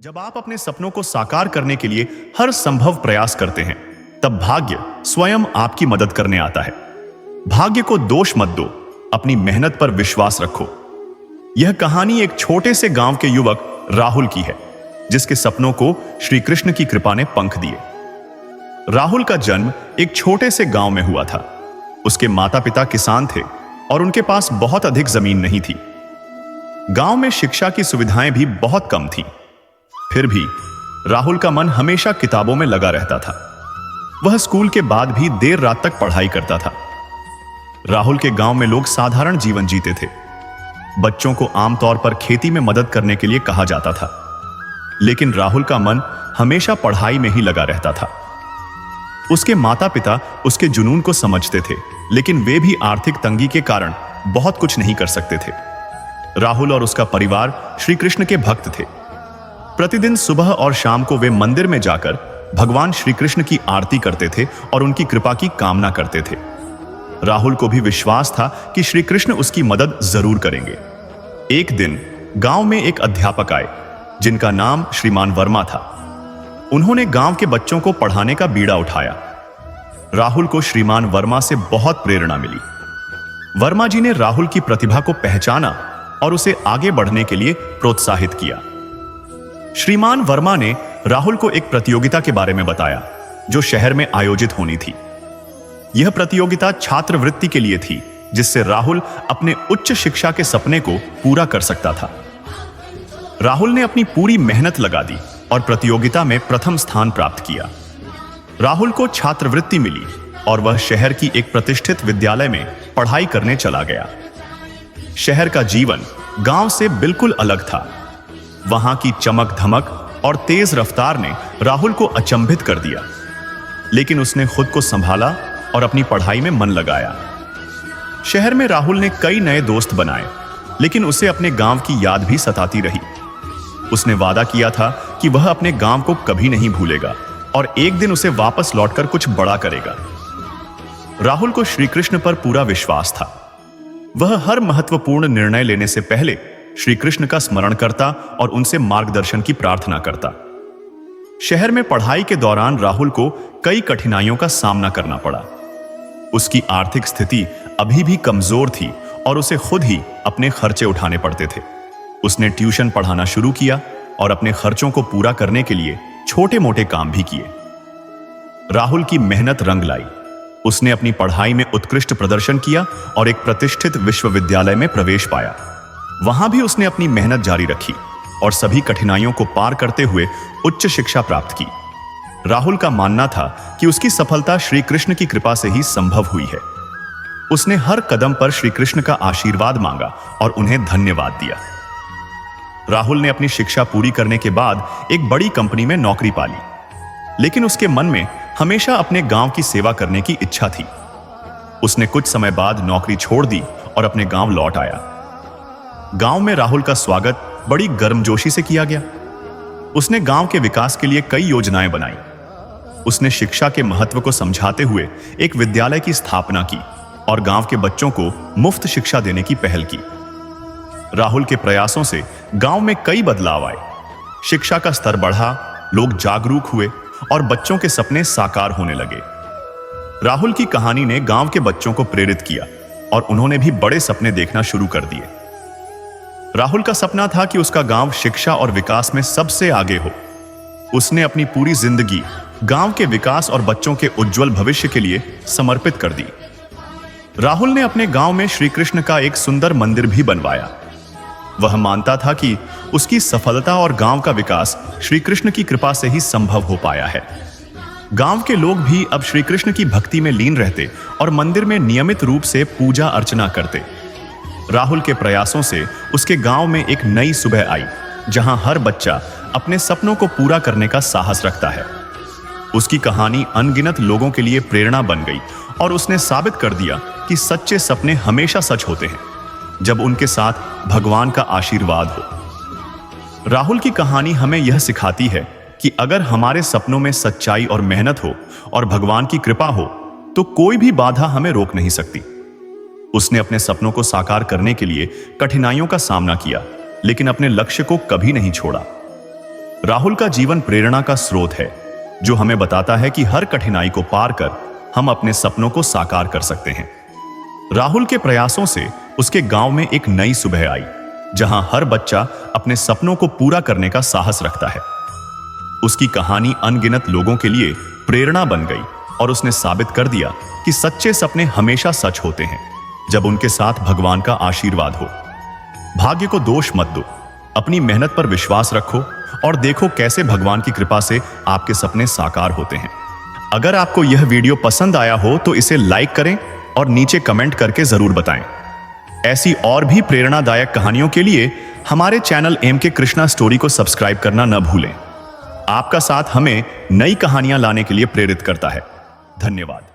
जब आप अपने सपनों को साकार करने के लिए हर संभव प्रयास करते हैं, तब भाग्य स्वयं आपकी मदद करने आता है। भाग्य को दोष मत दो, अपनी मेहनत पर विश्वास रखो। यह कहानी एक छोटे से गांव के युवक राहुल की है, जिसके सपनों को श्री कृष्ण की कृपा ने पंख दिए। राहुल का जन्म एक छोटे से गांव में हुआ था। उसके माता पिता किसान थे और उनके पास बहुत अधिक जमीन नहीं थी। गांव में शिक्षा की सुविधाएं भी बहुत कम थीं। फिर भी राहुल का मन हमेशा किताबों में लगा रहता था। वह स्कूल के बाद भी देर रात तक पढ़ाई करता था। राहुल के गांव में लोग साधारण जीवन जीते थे। बच्चों को आमतौर पर खेती में मदद करने के लिए कहा जाता था, लेकिन राहुल का मन हमेशा पढ़ाई में ही लगा रहता था। उसके माता पिता उसके जुनून को समझते थे, लेकिन वे भी आर्थिक तंगी के कारण बहुत कुछ नहीं कर सकते थे। राहुल और उसका परिवार श्री कृष्ण के भक्त थे। प्रतिदिन सुबह और शाम को वे मंदिर में जाकर भगवान श्री कृष्ण की आरती करते थे और उनकी कृपा की कामना करते थे। राहुल को भी विश्वास था कि श्री कृष्ण उसकी मदद जरूर करेंगे। एक दिन गांव में एक अध्यापक आए, जिनका नाम श्रीमान वर्मा था। उन्होंने गांव के बच्चों को पढ़ाने का बीड़ा उठाया। राहुल को श्रीमान वर्मा से बहुत प्रेरणा मिली। वर्मा जी ने राहुल की प्रतिभा को पहचाना और उसे आगे बढ़ने के लिए प्रोत्साहित किया। श्रीमान वर्मा ने राहुल को एक प्रतियोगिता के बारे में बताया, जो शहर में आयोजित होनी थी। यह प्रतियोगिता छात्रवृत्ति के लिए थी, जिससे राहुल अपने उच्च शिक्षा के सपने को पूरा कर सकता था। राहुल ने अपनी पूरी मेहनत लगा दी और प्रतियोगिता में प्रथम स्थान प्राप्त किया। राहुल को छात्रवृत्ति मिली और वह शहर की एक प्रतिष्ठित विद्यालय में पढ़ाई करने चला गया। शहर का जीवन गांव से बिल्कुल अलग था। वहां की चमक धमक और तेज रफ्तार ने राहुल को अचंभित कर दिया, लेकिन उसने खुद को संभाला और अपनी पढ़ाई में मन लगाया। शहर में राहुल ने कई नए दोस्त बनाए, लेकिन उसे अपने गांव की याद भी सताती रही। उसने वादा किया था कि वह अपने गांव को कभी नहीं भूलेगा और एक दिन उसे वापस लौटकर कुछ बड़ा करेगा। राहुल को श्री कृष्ण पर पूरा विश्वास था। वह हर महत्वपूर्ण निर्णय लेने से पहले श्री कृष्ण का स्मरण करता और उनसे मार्गदर्शन की प्रार्थना करता। शहर में पढ़ाई के दौरान राहुल को कई कठिनाइयों का सामना करना पड़ा। उसकी आर्थिक स्थिति अभी भी कमजोर थी और उसे खुद ही अपने खर्चे उठाने पड़ते थे। उसने ट्यूशन पढ़ाना शुरू किया और अपने खर्चों को पूरा करने के लिए छोटे मोटे काम भी किए। राहुल की मेहनत रंग लाई। उसने अपनी पढ़ाई में उत्कृष्ट प्रदर्शन किया और एक प्रतिष्ठित विश्वविद्यालय में प्रवेश पाया। वहां भी उसने अपनी मेहनत जारी रखी और सभी कठिनाइयों को पार करते हुए उच्च शिक्षा प्राप्त की। राहुल का मानना था कि उसकी सफलता श्री कृष्ण की कृपा से ही संभव हुई है। उसने हर कदम पर श्री कृष्ण का आशीर्वाद मांगा और उन्हें धन्यवाद दिया। राहुल ने अपनी शिक्षा पूरी करने के बाद एक बड़ी कंपनी में नौकरी पाली, लेकिन उसके मन में हमेशा अपने गांव की सेवा करने की इच्छा थी। उसने कुछ समय बाद नौकरी छोड़ दी और अपने गांव लौट आया। गांव में राहुल का स्वागत बड़ी गर्मजोशी से किया गया। उसने गांव के विकास के लिए कई योजनाएं बनाई। उसने शिक्षा के महत्व को समझाते हुए एक विद्यालय की स्थापना की और गांव के बच्चों को मुफ्त शिक्षा देने की पहल की। राहुल के प्रयासों से गांव में कई बदलाव आए। शिक्षा का स्तर बढ़ा, लोग जागरूक हुए और बच्चों के सपने साकार होने लगे। राहुल की कहानी ने गांव के बच्चों को प्रेरित किया और उन्होंने भी बड़े सपने देखना शुरू कर दिए। राहुल का सपना था कि उसका गांव शिक्षा और विकास में सबसे आगे हो। उसने अपनी पूरी जिंदगी गांव के विकास और बच्चों के उज्जवल भविष्य के लिए समर्पित कर दी। राहुल ने अपने गांव में श्री कृष्ण का एक सुंदर मंदिर भी बनवाया। वह मानता था कि उसकी सफलता और गांव का विकास श्री कृष्ण की कृपा से ही संभव हो पाया है। गांव के लोग भी अब श्री कृष्ण की भक्ति में लीन रहते और मंदिर में नियमित रूप से पूजा अर्चना करते। राहुल के प्रयासों से उसके गांव में एक नई सुबह आई, जहां हर बच्चा अपने सपनों को पूरा करने का साहस रखता है। उसकी कहानी अनगिनत लोगों के लिए प्रेरणा बन गई और उसने साबित कर दिया कि सच्चे सपने हमेशा सच होते हैं, जब उनके साथ भगवान का आशीर्वाद हो। राहुल की कहानी हमें यह सिखाती है कि अगर हमारे सपनों में सच्चाई और मेहनत हो और भगवान की कृपा हो, तो कोई भी बाधा हमें रोक नहीं सकती। उसने अपने सपनों को साकार करने के लिए कठिनाइयों का सामना किया, लेकिन अपने लक्ष्य को कभी नहीं छोड़ा। राहुल का जीवन प्रेरणा का स्रोत है, जो हमें बताता है कि हर कठिनाई को पार कर हम अपने सपनों को साकार कर सकते हैं। राहुल के प्रयासों से उसके गांव में एक नई सुबह आई, जहां हर बच्चा अपने सपनों को पूरा करने का साहस रखता है। उसकी कहानी अनगिनत लोगों के लिए प्रेरणा बन गई और उसने साबित कर दिया कि सच्चे सपने हमेशा सच होते हैं, जब उनके साथ भगवान का आशीर्वाद हो। भाग्य को दोष मत दो, अपनी मेहनत पर विश्वास रखो और देखो कैसे भगवान की कृपा से आपके सपने साकार होते हैं। अगर आपको यह वीडियो पसंद आया हो तो इसे लाइक करें और नीचे कमेंट करके जरूर बताएं। ऐसी और भी प्रेरणादायक कहानियों के लिए हमारे चैनल एमके कृष्णा स्टोरी को सब्सक्राइब करना न भूलें। आपका साथ हमें नई कहानियां लाने के लिए प्रेरित करता है। धन्यवाद।